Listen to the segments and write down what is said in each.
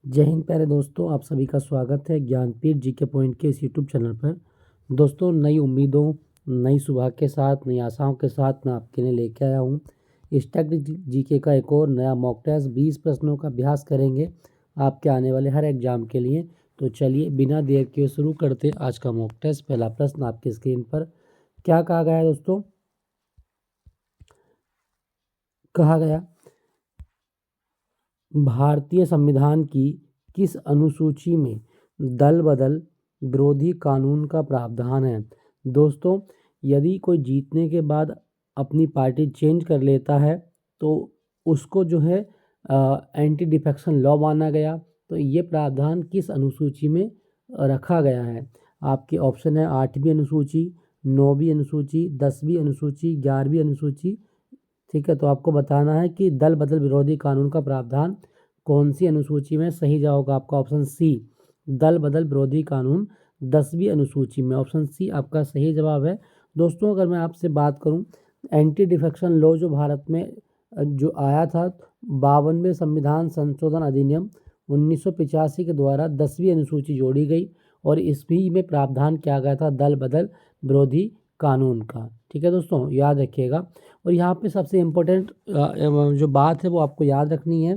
जय हिंद प्यारे दोस्तों, आप सभी का स्वागत है ज्ञानपीठ जीके पॉइंट के इस यूट्यूब चैनल पर। दोस्तों, नई उम्मीदों, नई सुबह के साथ, नई आशाओं के साथ मैं आपके लिए लेके आया हूँ स्टैक जीके का एक और नया मॉक टेस्ट। 20 प्रश्नों का अभ्यास करेंगे आपके आने वाले हर एग्जाम के लिए। तो चलिए बिना देर के शुरू करते आज का मॉक टेस्ट। पहला प्रश्न आपकी स्क्रीन पर क्या कहा गया है दोस्तों? कहा गया भारतीय संविधान की किस अनुसूची में दल बदल विरोधी कानून का प्रावधान है? दोस्तों, यदि कोई जीतने के बाद अपनी पार्टी चेंज कर लेता है तो उसको जो है एंटी डिफेक्शन लॉ माना गया। तो ये प्रावधान किस अनुसूची में रखा गया है? आपके ऑप्शन है 8वीं अनुसूची, 9वीं अनुसूची, 10वीं अनुसूची, 11वीं अनुसूची। ठीक है, तो आपको बताना है कि दल बदल विरोधी कानून का प्रावधान कौन सी अनुसूची में। सही जवाब होगा आपका ऑप्शन सी, दल बदल विरोधी कानून 10वीं अनुसूची में। ऑप्शन सी आपका सही जवाब है। दोस्तों, अगर मैं आपसे बात करूं, एंटी डिफेक्शन लॉ जो भारत में जो आया था 52वें संविधान संशोधन अधिनियम 1985 के द्वारा 10वीं अनुसूची जोड़ी गई और इसमें में प्रावधान किया गया था दल बदल विरोधी कानून का। ठीक है दोस्तों, याद रखिएगा। और यहाँ पे सबसे इम्पोर्टेंट जो बात है वो आपको याद रखनी है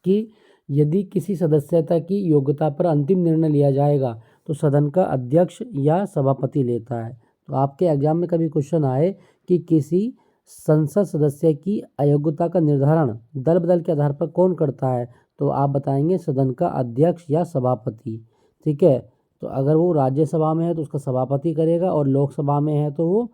कि यदि किसी सदस्यता की योग्यता पर अंतिम निर्णय लिया जाएगा तो सदन का अध्यक्ष या सभापति लेता है। तो आपके एग्जाम में कभी क्वेश्चन आए कि किसी संसद सदस्य की अयोग्यता का निर्धारण दल बदल के आधार पर कौन करता है, तो आप बताएंगे सदन का अध्यक्ष या सभापति। ठीक है, तो अगर वो राज्यसभा में है तो उसका सभापति करेगा और लोकसभा में है तो वो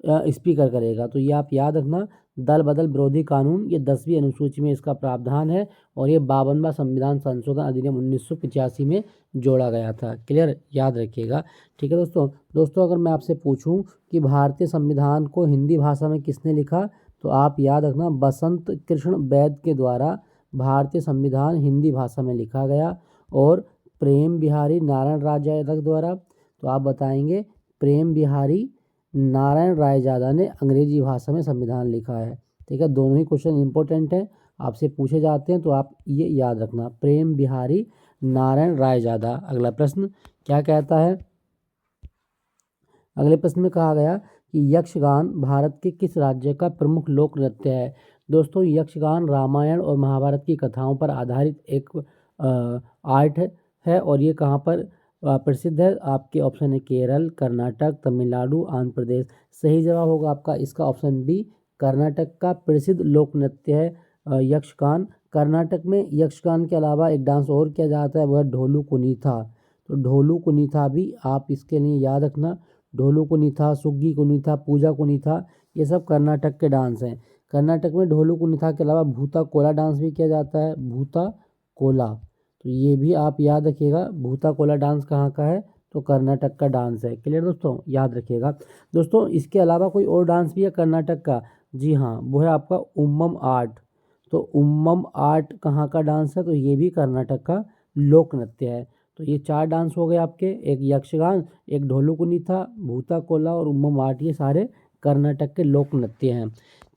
स्पीकर करेगा। तो ये आप याद रखना, दल बदल विरोधी कानून ये 10वीं अनुसूची में इसका प्रावधान है और ये 52वां संविधान संशोधन अधिनियम 1985 में जोड़ा गया था। क्लियर, याद रखिएगा। ठीक है दोस्तों, अगर मैं आपसे पूछूं कि भारतीय संविधान को हिंदी भाषा में किसने लिखा, तो आप याद रखना बसंत कृष्ण वैद के द्वारा भारतीय संविधान हिंदी भाषा में लिखा गया। और प्रेम बिहारी नारायण रायजादा द्वारा, तो आप बताएंगे प्रेम बिहारी नारायण रायजादा ने अंग्रेजी भाषा में संविधान लिखा है। ठीक है, दोनों ही क्वेश्चन इंपॉर्टेंट है, आपसे पूछे जाते हैं, तो आप ये याद रखना, प्रेम बिहारी नारायण रायजादा। अगला प्रश्न क्या कहता है? अगले प्रश्न में कहा गया कि यक्षगान भारत के किस राज्य का प्रमुख लोक नृत्य है? दोस्तों, यक्षगान रामायण और महाभारत की कथाओं पर आधारित एक आर्ट है और ये कहाँ पर प्रसिद्ध है? आपके ऑप्शन है केरल, कर्नाटक, तमिलनाडु, आंध्र प्रदेश। सही जवाब होगा आपका इसका ऑप्शन बी, कर्नाटक का प्रसिद्ध लोक नृत्य है यक्षगान। कर्नाटक में यक्षगान के अलावा एक डांस और किया जाता है, वह है ढोलू कुनीथा। तो ढोलू कुनीथा भी आप इसके लिए याद रखना, ढोलू कुनीथा, सुग्गी कुनीथा, पूजा कुनीथा, ये सब कर्नाटक के डांस हैं। कर्नाटक में ढोलू कुनीथा के अलावा भूता कोला डांस भी किया जाता है, भूता कोला। तो ये भी आप याद रखिएगा, भूता कोला डांस कहाँ का है? तो कर्नाटक का डांस है। क्लियर दोस्तों, याद रखिएगा। दोस्तों, इसके अलावा कोई और डांस भी है कर्नाटक का? जी हाँ, वो है आपका उम्मम आर्ट। तो उम्मम आर्ट कहाँ का डांस है? तो ये भी कर्नाटक का लोक नृत्य है। तो ये 4 डांस हो गए आपके, एक यक्षगान, एक ढोलू कुनीथा, भूता कोला और उम्मम आर्ट, ये सारे कर्नाटक के लोक नृत्य हैं।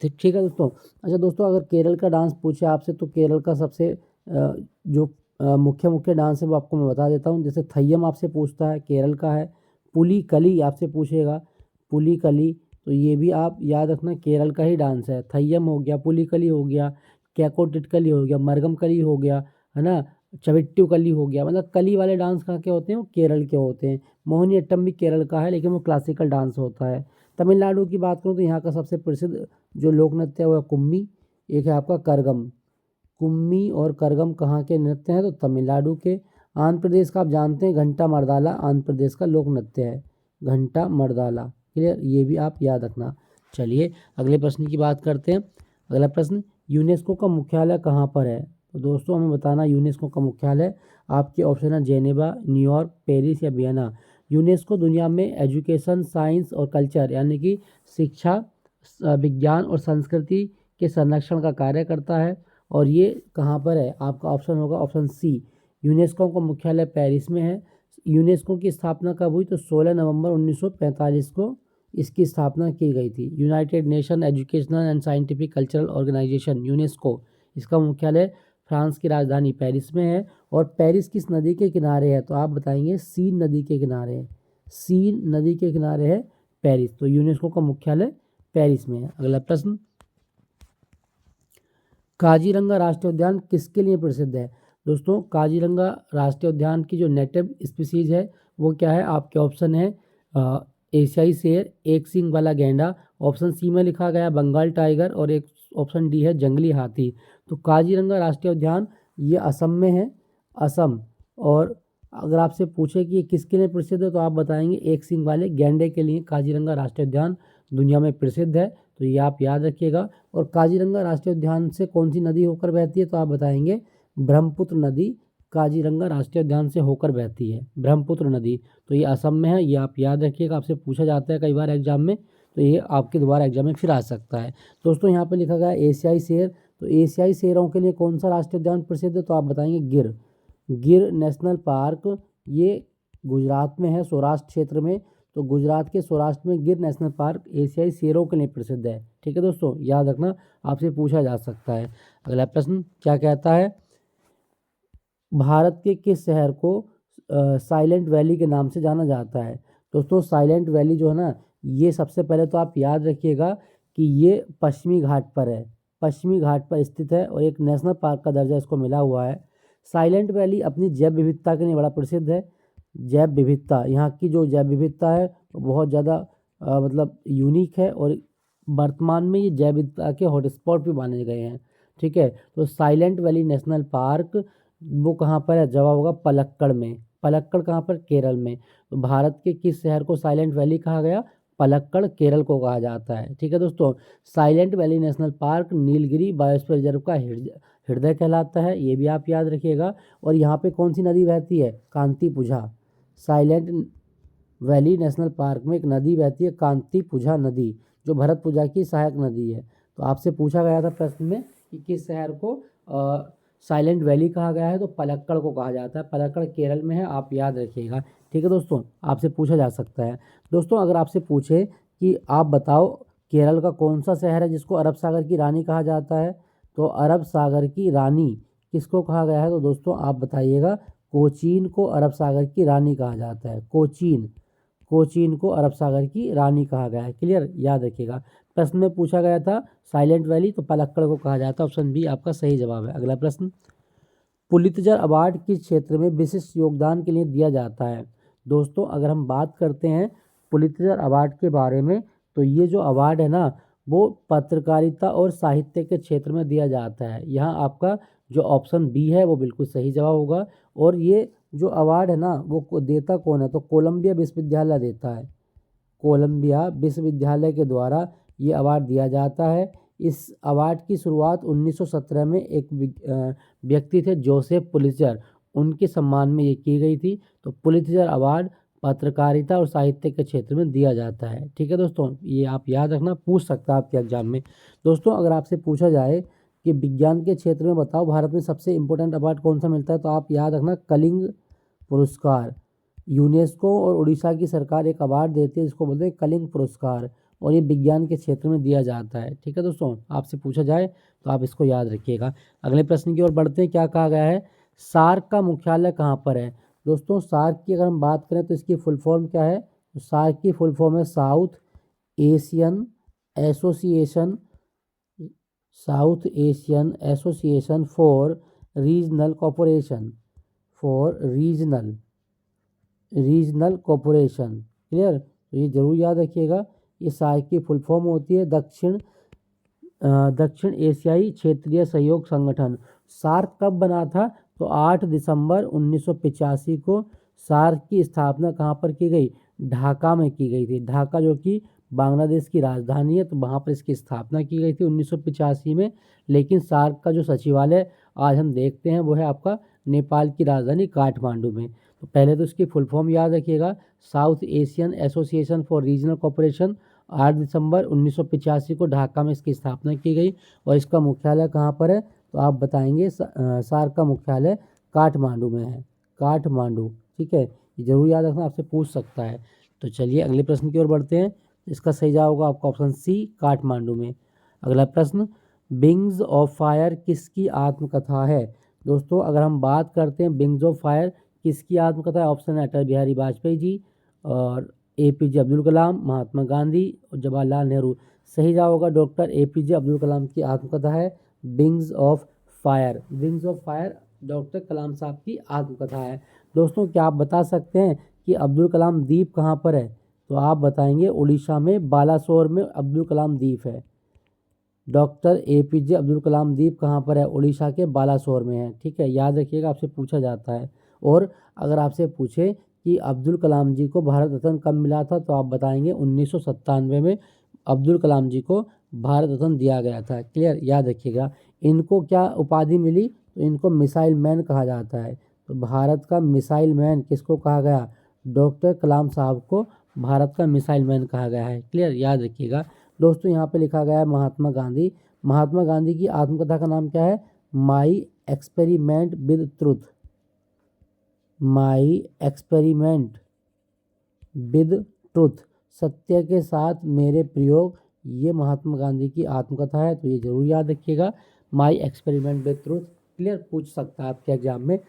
ठीक है दोस्तों। अच्छा दोस्तों, अगर केरल का डांस पूछे आपसे तो केरल का सबसे जो मुख्य डांस है वो आपको मैं बता देता हूँ। जैसे थय्यम आपसे पूछता है, केरल का है। पुली कली आपसे पूछेगा, पुली कली, तो ये भी आप याद रखना केरल का ही डांस है। थय्यम हो गया, पुली कली हो गया, कैको टिटकली हो गया, मरगम कली हो गया, है ना, चविट्टू कली हो गया। मतलब कली वाले डांस कहाँ के होते हैं? वो केरल के होते हैं। मोहिनी अट्टम भी केरल का है लेकिन वो क्लासिकल डांस होता है। तमिलनाडु की बात करूँ तो यहाँ का सबसे प्रसिद्ध जो लोक नृत्य है वो है कुम्मी, एक है आपका करगम। कुम्मी और करगम कहाँ के नृत्य हैं? तो तमिलनाडु के। आंध्र प्रदेश का आप जानते हैं घंटा मर्दाला आंध्र प्रदेश का लोक नृत्य है, घंटा मर्दाला। क्लियर, ये भी आप याद रखना। चलिए अगले प्रश्न की बात करते हैं। अगला प्रश्न, यूनेस्को का मुख्यालय कहाँ पर है? तो दोस्तों, हमें बताना यूनेस्को का मुख्यालय। आपके ऑप्शन है जेनेवा, न्यूयॉर्क, पेरिस या वियना। यूनेस्को दुनिया में एजुकेशन, साइंस और कल्चर यानी कि शिक्षा, विज्ञान और संस्कृति के संरक्षण का कार्य करता है और ये कहाँ पर है? आपका ऑप्शन होगा ऑप्शन सी, यूनेस्को का मुख्यालय पेरिस में है। यूनेस्को की स्थापना कब हुई? तो 16 नवंबर 1945 को इसकी स्थापना की गई थी। United Nation Educational and Scientific Cultural Organization UNESCO, इसका मुख्यालय फ्रांस की राजधानी पेरिस में है। और पेरिस किस नदी के किनारे है, तो आप बताएंगे सीन नदी के किनारे है। सीन नदी के किनारे है पेरिस, तो यूनेस्को का मुख्यालय पेरिस में है। अगला प्रश्न, काजीरंगा राष्ट्रीय उद्यान किसके लिए प्रसिद्ध है। दोस्तों काजीरंगा राष्ट्रीय उद्यान की जो नेटिव स्पीसीज है वो क्या है, आपके ऑप्शन है एशियाई शेर, एक सींग वाला गैंडा, ऑप्शन सी में लिखा गया बंगाल टाइगर, और एक ऑप्शन डी है जंगली हाथी। तो काजीरंगा राष्ट्रीय उद्यान ये असम में है, असम। और अगर आपसे पूछे कि ये किसके लिए प्रसिद्ध है, तो आप बताएंगे एक सींग वाले गैंडे के लिए काजीरंगा राष्ट्रीय उद्यान दुनिया में प्रसिद्ध है, तो ये आप याद रखिएगा। और काजीरंगा राष्ट्रीय उद्यान से कौन सी नदी होकर बहती है, तो आप बताएंगे ब्रह्मपुत्र नदी काजीरंगा राष्ट्रीय उद्यान से होकर बहती है, ब्रह्मपुत्र नदी। तो ये असम में है, ये आप याद रखिएगा, आपसे पूछा जाता है कई बार एग्जाम में, तो ये आपके दोबारा एग्जाम में फिर आ सकता है। दोस्तों यहाँ पे लिखा गया एशियाई शेर, तो एशियाई शेरों के लिए कौन सा राष्ट्रीय उद्यान प्रसिद्ध है, तो आप बताएंगे गिर, गिर नेशनल पार्क। ये गुजरात में है, सौराष्ट्र क्षेत्र में। तो गुजरात के सौराष्ट्र में गिर नेशनल पार्क एशियाई शेरों के लिए प्रसिद्ध है। ठीक है दोस्तों, याद रखना, आपसे पूछा जा सकता है। अगला प्रश्न क्या कहता है, भारत के किस शहर को साइलेंट वैली के नाम से जाना जाता है। दोस्तों साइलेंट वैली जो है ना, ये सबसे पहले तो आप याद रखिएगा कि ये पश्चिमी घाट पर है, पश्चिमी घाट पर स्थित है और एक नेशनल पार्क का दर्जा इसको मिला हुआ है। साइलेंट वैली अपनी जैव विविधता के लिए बड़ा प्रसिद्ध है। जैव विविधता, यहाँ की जो जैव विविधता है वो बहुत ज़्यादा मतलब यूनिक है, और वर्तमान में ये जैव विविधता के हॉटस्पॉट भी माने गए हैं। ठीक है, तो साइलेंट वैली नेशनल पार्क वो कहाँ पर है, जवाब होगा पलक्कड़ में। पलक्कड़ कहाँ पर, केरल में। तो भारत के किस शहर को साइलेंट वैली कहा गया, पलक्कड़ केरल को कहा जाता है। ठीक है दोस्तों, silent valley national park Nilgiri biosphere reserve का हृदय कहलाता है, ये भी आप याद रखिएगा। और यहाँ पे कौन सी नदी बहती है, कांतीपुझा। साइलेंट वैली नेशनल पार्क में एक नदी बहती है कांतीपुझा नदी, जो भरतपुझा की सहायक नदी है। तो आपसे पूछा गया था प्रश्न में कि किस शहर को साइलेंट वैली कहा गया है, तो पलक्कड़ को कहा जाता है। पलक्कड़ केरल में है, आप याद रखिएगा। ठीक है दोस्तों, आपसे पूछा जा सकता है। दोस्तों अगर आपसे पूछे कि आप बताओ केरल का कौन सा शहर है जिसको अरब सागर की रानी कहा जाता है, तो अरब सागर की रानी किसको कहा गया है, तो दोस्तों आप बताइएगा कोचीन को अरब सागर की रानी कहा जाता है। कोचीन, कोचीन को अरब सागर की रानी कहा गया है। क्लियर, याद रखिएगा। प्रश्न में पूछा गया था साइलेंट वैली, तो पलक्कड़ को कहा जाता है, ऑप्शन बी आपका सही जवाब है। अगला प्रश्न, पुलित्जर अवार्ड किस क्षेत्र में विशिष्ट योगदान के लिए दिया जाता है। दोस्तों अगर हम बात करते हैं पुलित्जर अवार्ड के बारे में, तो ये जो अवार्ड है ना, वो पत्रकारिता और साहित्य के क्षेत्र में दिया जाता है। यहाँ आपका जो ऑप्शन बी है वो बिल्कुल सही जवाब होगा। और ये जो अवार्ड है ना, वो देता कौन है, तो कोलंबिया विश्वविद्यालय देता है। कोलंबिया विश्वविद्यालय के द्वारा ये अवार्ड दिया जाता है। इस अवार्ड की शुरुआत 1917 में एक व्यक्ति थे जोसेफ पुलित्जर, उनके सम्मान में ये की गई थी। तो पुलित्जर अवार्ड पत्रकारिता और साहित्य के क्षेत्र में दिया जाता है। ठीक है दोस्तों, ये आप याद रखना, पूछ सकता है आपके एग्जाम में। दोस्तों अगर आपसे पूछा जाए कि विज्ञान के क्षेत्र में बताओ भारत में सबसे इम्पोर्टेंट अवार्ड कौन सा मिलता है, तो आप याद रखना कलिंग पुरस्कार। यूनेस्को और उड़ीसा की सरकार एक अवार्ड देती है जिसको बोलते हैं कलिंग पुरस्कार, और ये विज्ञान के क्षेत्र में दिया जाता है। ठीक है दोस्तों, आपसे पूछा जाए तो आप इसको याद रखिएगा। अगले प्रश्न की ओर बढ़ते हैं। क्या कहा गया है, सार्क का मुख्यालय कहाँ पर है। दोस्तों सार्क की अगर हम बात करें तो इसकी फुल फॉर्म क्या है, तो सार्क की फुल फॉर्म है South Asian Association, South Asian Association for Regional Cooperation, for Regional Cooperation. Clear, तो ये जरूर याद रखिएगा। ये सार्क की फुल फॉर्म होती है दक्षिण एशियाई क्षेत्रीय सहयोग संगठन। सार्क कब बना था, तो 8 दिसंबर 1985 को सार्क की स्थापना कहाँ पर की गई, ढाका में की गई थी। ढाका जो कि बांग्लादेश की राजधानी है, तो वहाँ पर इसकी स्थापना की गई थी 1985 में। लेकिन सार्क का जो सचिवालय आज हम देखते हैं वो है आपका नेपाल की राजधानी काठमांडू में। तो पहले तो इसकी फुल फॉर्म याद रखिएगा, south Asian Association for regional cooperation. 8 दिसंबर 1985 को ढाका में इसकी स्थापना की गई। और इसका मुख्यालय कहाँ पर है, तो आप बताएंगे सार्क का मुख्यालय काठमांडू में है, काठमांडू। ठीक है, ये जरूर याद रखना, आपसे पूछ सकता है। तो चलिए अगले प्रश्न की ओर बढ़ते हैं। इसका सही जवाब होगा आपका ऑप्शन सी, काठमांडू में। अगला प्रश्न, विंग्स ऑफ फायर किसकी आत्मकथा है? दोस्तों अगर हम बात करते हैं विंग्स ऑफ फायर किसकी आत्मकथा है, ऑप्शन है अटल बिहारी वाजपेयी जी और APJ अब्दुल कलाम, महात्मा गांधी और जवाहरलाल नेहरू। सही जवाब होगा डॉक्टर APJ अब्दुल कलाम की आत्मकथा है wings of fire. Wings of fire doctor Kalam साहब की आत्मकथा है। दोस्तों क्या आप बता सकते हैं कि अब्दुल कलाम द्वीप कहाँ पर है? तो आप बताएंगे उड़ीसा में बालासोर में अब्दुल कलाम द्वीप है। डॉक्टर APJ अब्दुल कलाम द्वीप कहाँ पर है? उड़ीसा के बालासोर में है। ठीक है, याद रखिएगा, आपसे पूछा जाता है। और अगर आपसे पूछे कि अब्दुल कलाम जी को भारत रत्न कब मिला था, तो आप बताएंगे 1997 में अब्दुल कलाम जी को भारत रत्न दिया गया था। क्लियर, याद रखिएगा। इनको क्या उपाधि मिली? तो इनको मिसाइल मैन कहा जाता है। तो भारत का मिसाइल मैन किसको कहा गया? डॉक्टर कलाम साहब को भारत का मिसाइल मैन कहा गया है। क्लियर, याद रखिएगा। दोस्तों यहाँ पे लिखा गया है महात्मा गांधी। महात्मा गांधी की आत्मकथा का नाम क्या है? My experiment with truth. My experiment with truth, सत्य के साथ मेरे प्रयोग, ये महात्मा गांधी की आत्मकथा है। तो ये जरूर याद रखिएगा, my experiment with truth. Clear, पूछ सकता है आपके एग्जाम में।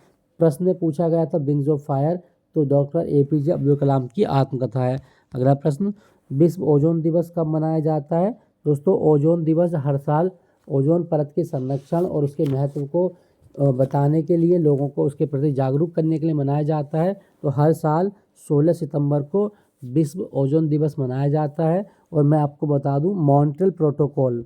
प्रश्न में पूछा गया था विंग्स ऑफ फायर, तो डॉक्टर APJ अब्दुल कलाम की आत्मकथा है। अगला प्रश्न, विश्व ओजोन दिवस कब मनाया जाता है? दोस्तों ओजोन दिवस हर साल ओजोन परत के संरक्षण और उसके महत्व को बताने के लिए, लोगों को उसके प्रति जागरूक करने के लिए मनाया जाता है। तो हर साल 16 सितंबर को विश्व ओजोन दिवस मनाया जाता है। और मैं आपको बता दूं मॉन्ट्रियल प्रोटोकॉल,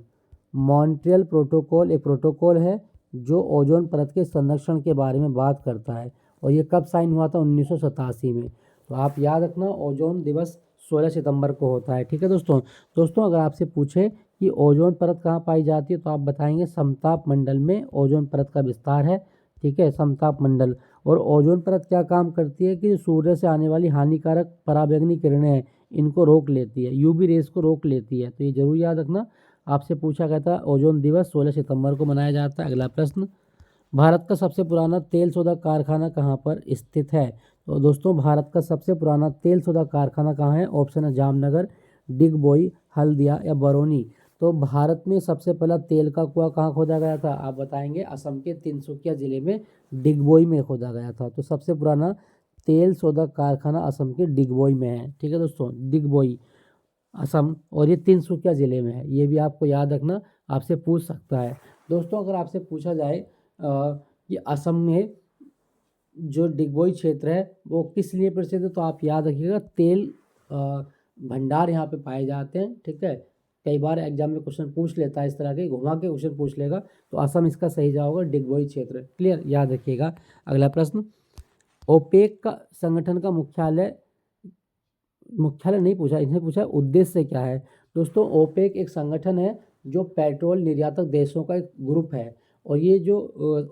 मॉन्ट्रियल प्रोटोकॉल एक प्रोटोकॉल है जो ओजोन परत के संरक्षण के बारे में बात करता है। और ये कब साइन हुआ था? 1987 में। तो आप याद रखना ओजोन दिवस 16 सितंबर को होता है। ठीक है दोस्तों अगर आपसे पूछे कि ओजोन परत कहाँ पाई जाती है, तो आप बताएंगे समताप मंडल में ओजोन परत का विस्तार है। ठीक है, समताप मंडल। और ओजोन परत क्या काम करती है कि सूर्य से आने वाली हानिकारक पराबैंगनी किरणें हैं, इनको रोक लेती है, UV रेस को रोक लेती है। तो ये जरूर याद रखना, आपसे पूछा गया था। ओजोन दिवस 16 सितंबर को मनाया जाता है। अगला प्रश्न, भारत का सबसे पुराना तेल शोधक कारखाना कहाँ पर स्थित है? तो दोस्तों भारत का सबसे पुराना तेल शोधक कारखाना कहाँ है? ऑप्शन है जामनगर, डिगबोई, हल्दिया या बरौनी। तो भारत में सबसे पहला तेल का कुआं कहाँ खोदा गया था? आप बताएंगे असम के तिनसुकिया जिले में डिगबोई में खोदा गया था। तो सबसे पुराना तेल शोधक कारखाना असम के डिगबोई में है। ठीक है दोस्तों, डिगबोई असम, और ये तिनसुकिया जिले में है। ये भी आपको याद रखना, आपसे पूछ सकता है। दोस्तों अगर आपसे पूछा जाए कि असम में जो डिगबोई क्षेत्र है वो किस लिए प्रसिद्ध है, तो आप याद रखिएगा तेल भंडार यहाँ पे पाए जाते हैं। ठीक है, कई बार एग्जाम में क्वेश्चन पूछ लेता है, इस तरह के घुमा के क्वेश्चन पूछ लेगा। तो असम इसका सही जवाब होगा, डिगबोई क्षेत्र। क्लियर, याद रखिएगा। अगला प्रश्न, ओपेक का संगठन का मुख्यालय नहीं पूछा, इसने पूछा उद्देश्य क्या है। दोस्तों ओपेक एक संगठन है जो पेट्रोल निर्यातक देशों का एक ग्रुप है। और ये जो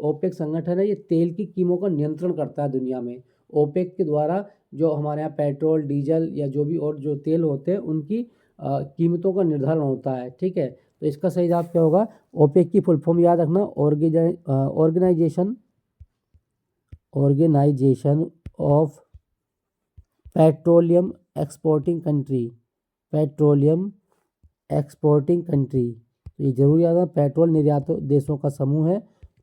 ओपेक संगठन है ये तेल की कीमतों का नियंत्रण करता है दुनिया में। ओपेक के द्वारा जो हमारे यहाँ पेट्रोल, डीजल या जो भी और जो तेल होते हैं उनकी कीमतों का निर्धारण होता है। ठीक है, तो इसका सही जवाब क्या होगा? ओपेक की फुल फॉर्म याद रखना, Organization of Petroleum Exporting Country, Petroleum Exporting Country. तो ये जरूर याद है, पेट्रोल निर्यातक देशों का समूह है।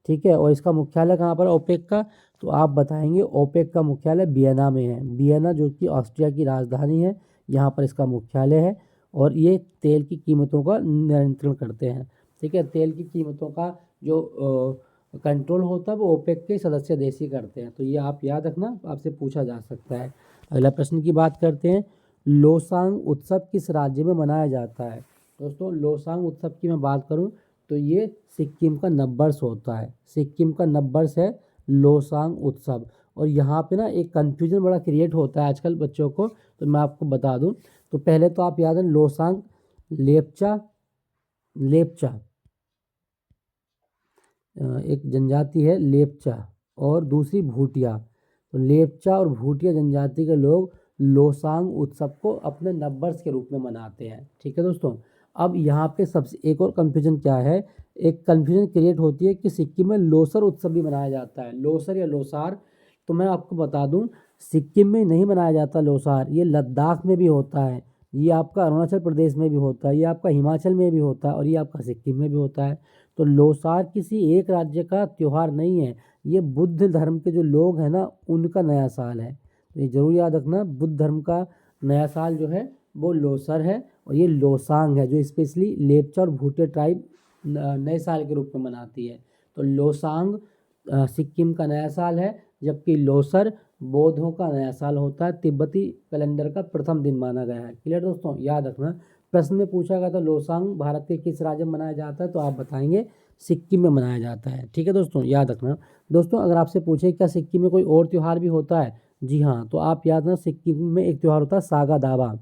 ठीक है, और इसका मुख्यालय कहाँ पर ओपेक का? तो आप बताएंगे ओपेक का मुख्यालय वियना में है। वियना जो कि ऑस्ट्रिया की राजधानी है, यहाँ पर इसका मुख्यालय है। और ये तेल की कीमतों का नियंत्रण करते हैं। ठीक है, तेल की कीमतों का जो कंट्रोल होता है वो ओपेक के सदस्य देश ही करते हैं। तो ये आप याद रखना, आपसे पूछा जा सकता है। अगला प्रश्न की बात करते हैं, लोसांग उत्सव किस राज्य में मनाया जाता है? दोस्तों लोसांग उत्सव की मैं बात करूं तो ये सिक्किम का नववर्ष होता है। सिक्किम का नववर्ष है लोसांग उत्सव। और यहाँ पे ना एक कन्फ्यूजन बड़ा क्रिएट होता है आजकल बच्चों को, तो मैं आपको बता दूं। तो पहले तो आप याद है लोसांग लेपचा, एक जनजाति है लेपचा, और दूसरी भूटिया। तो लेपचा और भूटिया जनजाति के लोग लोसांग उत्सव को अपने नववर्ष के रूप में मनाते हैं। ठीक है दोस्तों, अब यहाँ पे सबसे एक और कन्फ्यूजन क्या है, एक कन्फ्यूजन क्रिएट होती है कि सिक्किम में लोसर उत्सव भी मनाया जाता है, लोसर या लोसार। तो मैं आपको बता दूं सिक्किम में नहीं मनाया जाता लोसार, ये लद्दाख में भी होता है, ये आपका अरुणाचल प्रदेश में भी होता है, ये आपका हिमाचल में भी होता है, और ये आपका सिक्किम में भी होता है। तो लोसार किसी एक राज्य का त्यौहार नहीं है, ये बुद्ध धर्म के जो लोग हैं ना उनका नया साल है। तो ये जरूर याद रखना, बुद्ध धर्म का नया साल जो है वो लोसर है और ये लोसांग है जो स्पेशली लेप्चा और भूटिया ट्राइब नए साल के रूप में मनाती है। तो लोसांग सिक्किम का नया साल है, जबकि लोसर बौद्धों का नया साल होता है, तिब्बती कैलेंडर का प्रथम दिन माना गया है। क्लियर दोस्तों, याद रखना। प्रश्न में पूछा गया था लोसांग भारत के किस राज्य में मनाया जाता है, तो आप बताएंगे सिक्किम में मनाया जाता है। ठीक है दोस्तों, याद रखना। दोस्तों अगर आपसे पूछे क्या सिक्किम में कोई और त्यौहार भी होता है, जी हाँ, तो आप याद रखना सिक्किम में एक त्यौहार होता है सागा दावा।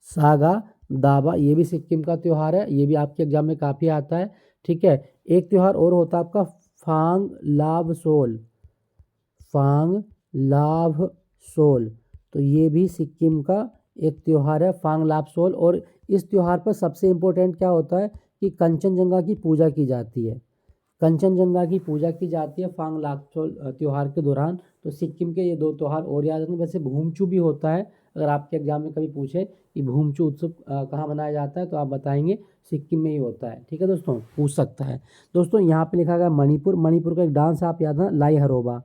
सागा दावा ये भी सिक्किम का त्यौहार है, ये भी आपके एग्जाम में काफ़ी आता है। ठीक है, एक त्यौहार और होता है आपका फांग लाभ सोल। फांग लाभ सोल, तो ये भी सिक्किम का एक त्यौहार है फांग लाभ सोल। और इस त्यौहार पर सबसे इम्पोर्टेंट क्या होता है कि कंचनजंगा की पूजा की जाती है। कंचनजंगा की पूजा की जाती है फांग लाभ सोल त्यौहार के दौरान। तो सिक्किम के ये दो त्यौहार और याद रखना। वैसे भूमचू भी होता है, अगर आपके एग्जाम में कभी पूछे कि भूमचू उत्सव कहाँ मनाया जाता है, तो आप बताएंगे सिक्किम में ही होता है। ठीक है दोस्तों, पूछ सकता है। दोस्तों यहाँ पे लिखा गया मणिपुर। मणिपुर का एक डांस आप याद रखना लाई हरोबा।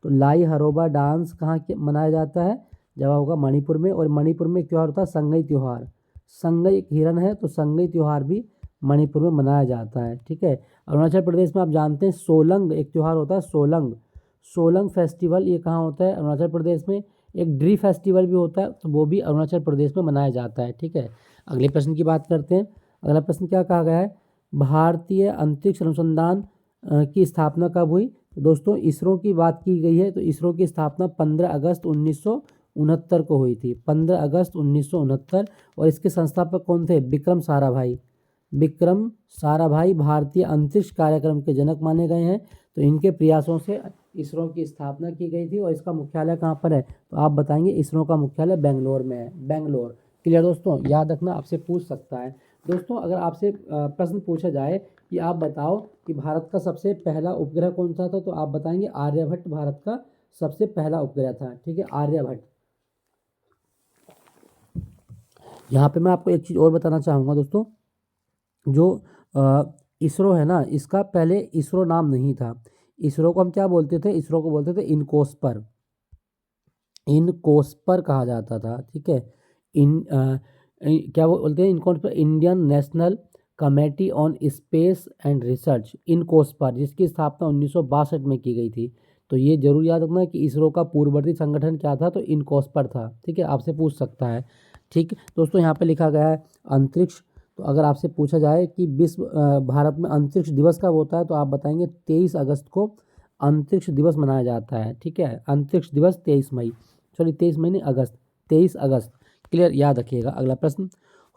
तो लाई हरोबा डांस कहाँ के मनाया जाता है, जवाब होगा मणिपुर में। और मणिपुर में एक त्यौहार होता है संगई त्यौहार। संगई एक हिरन है, तो संगई त्यौहार भी मणिपुर में मनाया जाता है। ठीक है, अरुणाचल प्रदेश में आप जानते हैं सोलंग एक त्यौहार होता है सोलंग। सोलंग फेस्टिवल ये कहाँ होता है, अरुणाचल प्रदेश में। एक ड्री फेस्टिवल भी होता है, तो वो भी अरुणाचल प्रदेश में मनाया जाता है। ठीक है, अगले प्रश्न की बात करते हैं। अगला प्रश्न क्या कहा गया है, भारतीय अंतरिक्ष अनुसंधान की स्थापना कब हुई। तो दोस्तों इसरो की बात की गई है, तो इसरो की स्थापना 15 अगस्त 1969 को हुई थी। 15 अगस्त 1969। और इसके संस्थापक कौन थे, विक्रम साराभाई। विक्रम साराभाई भारतीय अंतरिक्ष कार्यक्रम के जनक माने गए हैं। तो इनके प्रयासों से इसरो की स्थापना की गई थी। और इसका मुख्यालय कहाँ पर है, तो आप बताएंगे इसरो का मुख्यालय बेंगलोर में है, बेंगलोर। क्लियर दोस्तों, याद रखना, आपसे पूछ सकता है। दोस्तों अगर आपसे प्रश्न पूछा जाए कि आप बताओ कि भारत का सबसे पहला उपग्रह कौन सा था, तो आप बताएंगे आर्यभट्ट भारत का सबसे पहला उपग्रह था। ठीक है, आर्यभट्ट। यहाँ पे मैं आपको एक चीज़ और बताना चाहूँगा दोस्तों, जो इसरो है ना, इसका पहले इसरो नाम नहीं था। इसरो को हम क्या बोलते थे, इसरो को बोलते थे इनकोस्पर। इनकोस्पर कहा जाता था। ठीक है, क्या बोलते हैं INCOSPAR, Indian national committee on space and research, INCOSPAR, जिसकी स्थापना 1962 में की गई थी। तो ये जरूर याद रखना कि इसरो का पूर्ववर्ती संगठन क्या था, तो इनकोस्पर था। ठीक है, आपसे पूछ सकता है। ठीक दोस्तों, यहाँ पे लिखा गया है अंतरिक्ष। तो अगर आपसे पूछा जाए कि भारत में अंतरिक्ष दिवस कब होता है, तो आप बताएंगे 23 अगस्त को अंतरिक्ष दिवस मनाया जाता है। ठीक है, अंतरिक्ष दिवस 23 मई, सॉरी 23 मई नहीं, अगस्त, 23 अगस्त। क्लियर, याद रखिएगा। अगला प्रश्न,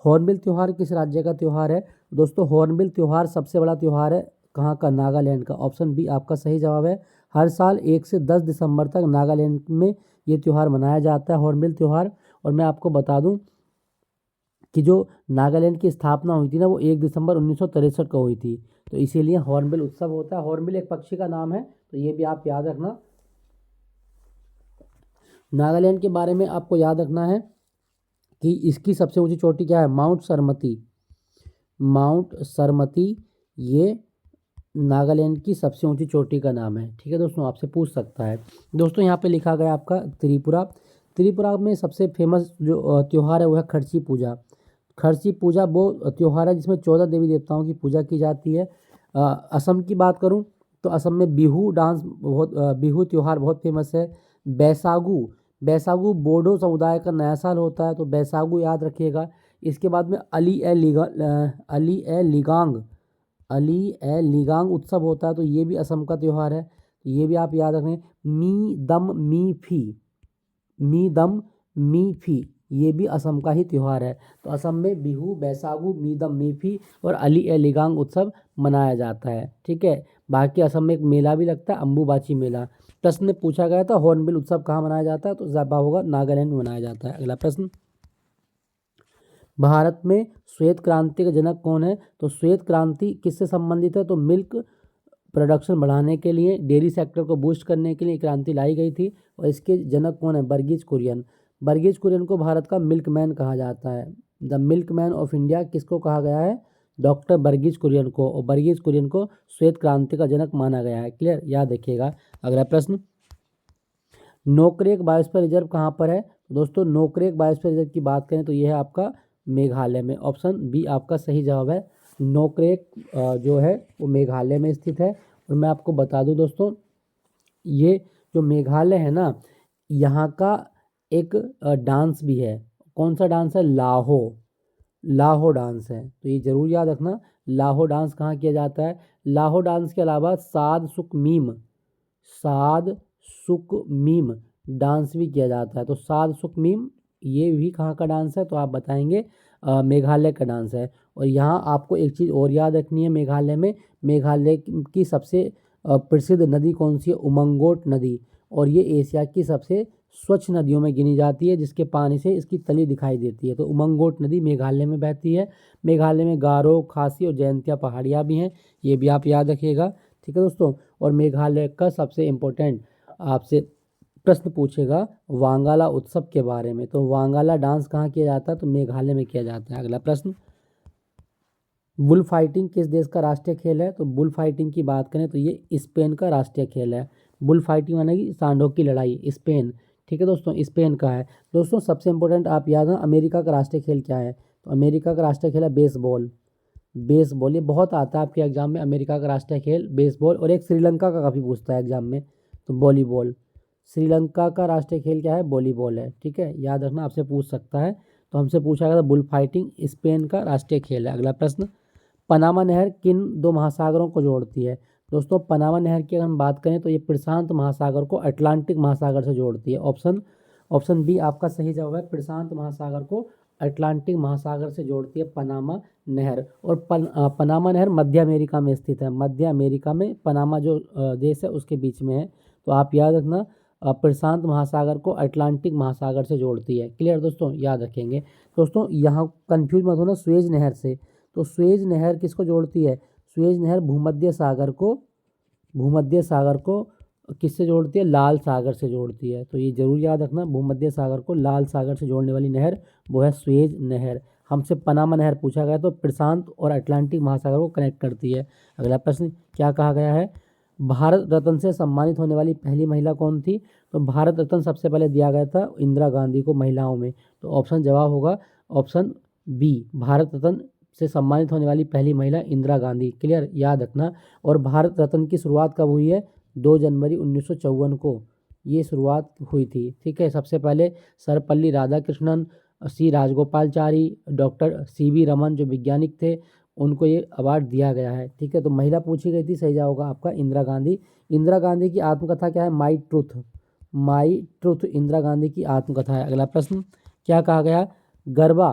हॉर्नबिल त्यौहार किस राज्य का त्यौहार है। दोस्तों हॉर्नबिल त्यौहार सबसे बड़ा त्यौहार है कहाँ का, नागालैंड का। ऑप्शन बी आपका सही जवाब है। हर साल 1 से 10 दिसंबर तक नागालैंड में ये त्यौहार मनाया जाता है, हॉर्नबिल त्यौहार। और मैं आपको बता दूं कि जो नागालैंड की स्थापना हुई थी ना, वो 1 दिसंबर 1963 को हुई थी। तो इसीलिए हॉर्नबिल उत्सव होता है। हॉर्नबिल एक पक्षी का नाम है, तो ये भी आप याद रखना। नागालैंड के बारे में आपको याद रखना है कि इसकी सबसे ऊंची चोटी क्या है, माउंट सरमती। माउंट सरमती ये नागालैंड की सबसे ऊंची चोटी का नाम है। ठीक है दोस्तों, आपसे पूछ सकता है। दोस्तों यहाँ पे लिखा गया आपका त्रिपुरा। त्रिपुरा में सबसे फेमस जो त्यौहार है वो है खर्ची पूजा। खर्ची पूजा वो त्यौहार है जिसमें 14 देवी देवताओं की पूजा की जाती है। असम की बात करूं तो असम में बिहू डांस बहुत बिहू त्यौहार बहुत फेमस है। बैसागु, बैसागु बोडो समुदाय का नया साल होता है, तो बैसागु याद रखिएगा। इसके बाद में अली ए लिगांग उत्सव होता है, तो ये भी असम का त्यौहार है, तो ये भी आप याद रखें। मी दम मी फी ये भी असम का ही त्यौहार है। तो असम में बिहू, बैसागु, मी दम मी फी और अली ए लिगांग उत्सव मनाया जाता है। ठीक है, बाकी असम में एक मेला भी लगता है, अम्बुबाची मेला। प्रश्न में पूछा गया था हॉर्नबिल उत्सव कहाँ मनाया जाता है, तो जवाब होगा नागालैंड में मनाया जाता है। अगला प्रश्न, भारत में श्वेत क्रांति का जनक कौन है। तो श्वेत क्रांति किससे संबंधित है, तो मिल्क प्रोडक्शन बढ़ाने के लिए, डेयरी सेक्टर को बूस्ट करने के लिए क्रांति लाई गई थी। और इसके जनक कौन है, वर्गीज कुरियन। वर्गीज कुरियन को भारत का मिल्कमैन कहा जाता है। द मिल्कमैन ऑफ इंडिया किसको कहा गया है, डॉक्टर वर्गीज कुरियन को, और वर्गीज कुरियन को श्वेत क्रांति का जनक माना गया है। क्लियर, याद रखिएगा। अगला प्रश्न, नोकरेक बायोस्फीयर रिजर्व कहाँ पर है? दोस्तों नोकरेक बायोस्फीयर रिजर्व की बात करें तो यह है आपका मेघालय में। ऑप्शन बी आपका सही जवाब है। नोकरेक जो है वो मेघालय में स्थित है। और मैं आपको बता दूं दोस्तों, ये जो मेघालय है ना, यहाँ का एक डांस भी है। कौन सा डांस है? लाहो, लाहो डांस है। तो ये जरूर याद रखना, लाहो डांस कहाँ किया जाता है। लाहो डांस के अलावा साद सुक मीम, साद सुक मीम डांस भी किया जाता है। तो साद सुक मीम ये भी कहाँ का डांस है? तो आप बताएंगे मेघालय का डांस है। और यहाँ आपको एक चीज़ और याद रखनी है, मेघालय में, मेघालय की सबसे प्रसिद्ध नदी कौन सी है? उमंगोट नदी। और ये एशिया की सबसे स्वच्छ नदियों में गिनी जाती है, जिसके पानी से इसकी तली दिखाई देती है। तो उमंगोट नदी मेघालय में बहती है। मेघालय में गारो, खासी और जयंतिया पहाड़ियाँ भी हैं, ये भी आप याद रखिएगा। ठीक है दोस्तों। और मेघालय का सबसे इम्पोर्टेंट आपसे प्रश्न पूछेगा वांगाला उत्सव के बारे में। तो वांगाला डांस कहाँ किया जाता है? तो मेघालय में किया जाता है। अगला प्रश्न, बुल फाइटिंग किस देश का राष्ट्रीय खेल है? तो बुल फाइटिंग की बात करें तो ये स्पेन का राष्ट्रीय खेल है। बुल फाइटिंग माने कि सांडों की लड़ाई, स्पेन। ठीक है दोस्तों, स्पेन का है। दोस्तों सबसे इंपॉर्टेंट आप याद रखना, अमेरिका का राष्ट्रीय खेल क्या है? तो अमेरिका का राष्ट्रीय खेल है बेसबॉल। बेसबॉल ये बहुत आता है आपके एग्जाम में, अमेरिका का राष्ट्रीय खेल बेसबॉल। और एक श्रीलंका का काफ़ी पूछता है एग्जाम में, तो वॉलीबॉल। श्रीलंका का राष्ट्रीय खेल क्या है? वॉलीबॉल है। ठीक है, याद रखना, आपसे पूछ सकता है। तो हमसे पूछा गया था बुल फाइटिंग स्पेन का राष्ट्रीय खेल है। अगला प्रश्न, पनामा नहर किन दो महासागरों को जोड़ती है? दोस्तों पनामा नहर की अगर हम बात करें तो ये प्रशांत महासागर को अटलांटिक महासागर से जोड़ती है। ऑप्शन बी आपका सही जवाब है। प्रशांत महासागर को अटलांटिक महासागर से जोड़ती है पनामा नहर। और पनामा नहर मध्य अमेरिका में स्थित है। मध्य अमेरिका में पनामा जो देश है उसके बीच में है। तो आप याद रखना, प्रशांत महासागर को अटलांटिक महासागर से जोड़ती है। क्लियर दोस्तों, याद रखेंगे। दोस्तों यहाँ कंफ्यूज मत होना सुएज नहर से। तो सुएज नहर किसको जोड़ती है? सुएज नहर भूमध्य सागर को किससे जोड़ती है? लाल सागर से जोड़ती है। तो ये जरूर याद रखना, भूमध्य सागर को लाल सागर से जोड़ने वाली नहर वो है सुएज नहर। हमसे पनामा नहर पूछा गया तो प्रशांत और अटलांटिक महासागर को कनेक्ट करती है। अगला प्रश्न क्या कहा गया है? भारत रत्न से सम्मानित होने वाली पहली महिला कौन थी? तो भारत रत्न सबसे पहले दिया गया था इंदिरा गांधी को महिलाओं में। तो ऑप्शन जवाब होगा ऑप्शन बी, भारत रत्न से सम्मानित होने वाली पहली महिला इंदिरा गांधी। क्लियर, याद रखना। और भारत रत्न की शुरुआत कब हुई है? 2 जनवरी 1954 को ये शुरुआत हुई थी। ठीक है, सबसे पहले सर्वपल्ली राधाकृष्णन, सी राजगोपालचारी, डॉक्टर CV रमन जो वैज्ञानिक थे, उनको ये अवार्ड दिया गया है। ठीक है, तो महिला पूछी गई थी, सही जवाब होगा आपका इंदिरा गांधी। इंदिरा गांधी की आत्मकथा क्या है? माई ट्रुथ इंदिरा गांधी की आत्मकथा है। अगला प्रश्न क्या कहा गया? गरबा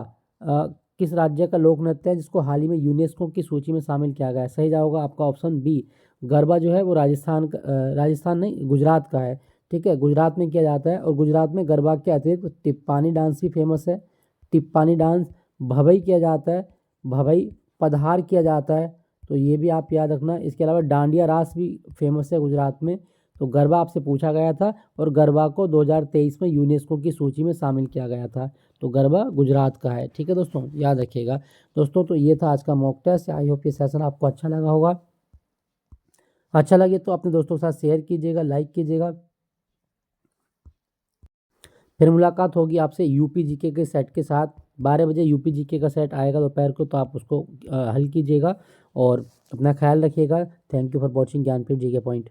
किस राज्य का लोक नृत्य है जिसको हाल ही में यूनेस्को की सूची में शामिल किया गया है? सही जवाब होगा आपका ऑप्शन बी। गरबा जो है वो राजस्थान नहीं, गुजरात का है। ठीक है, गुजरात में किया जाता है। और गुजरात में गरबा के अतिरिक्त टिप्पानी डांस भी फेमस है। टिप्पानी डांस, भवई किया जाता है, भवई पदहार किया जाता है। तो ये भी आप याद रखना। इसके अलावा डांडिया रास भी फेमस है गुजरात में। तो गरबा आपसे पूछा गया था, और गरबा को 2023 में यूनेस्को की सूची में शामिल किया गया था। तो गरबा गुजरात का है। ठीक है दोस्तों, याद रखिएगा। दोस्तों तो ये था आज का मॉक टेस्ट। आई होप ये सेशन आपको अच्छा लगा होगा। अच्छा लगे तो अपने दोस्तों के साथ शेयर कीजिएगा, लाइक कीजिएगा। फिर मुलाकात होगी आपसे यूपी जीके के सेट के साथ। 12 बजे यूपी जीके का सेट आएगा दोपहर को, तो आप उसको हल कीजिएगा और अपना ख्याल रखिएगा। Thank you for watching Jnanpith GK point.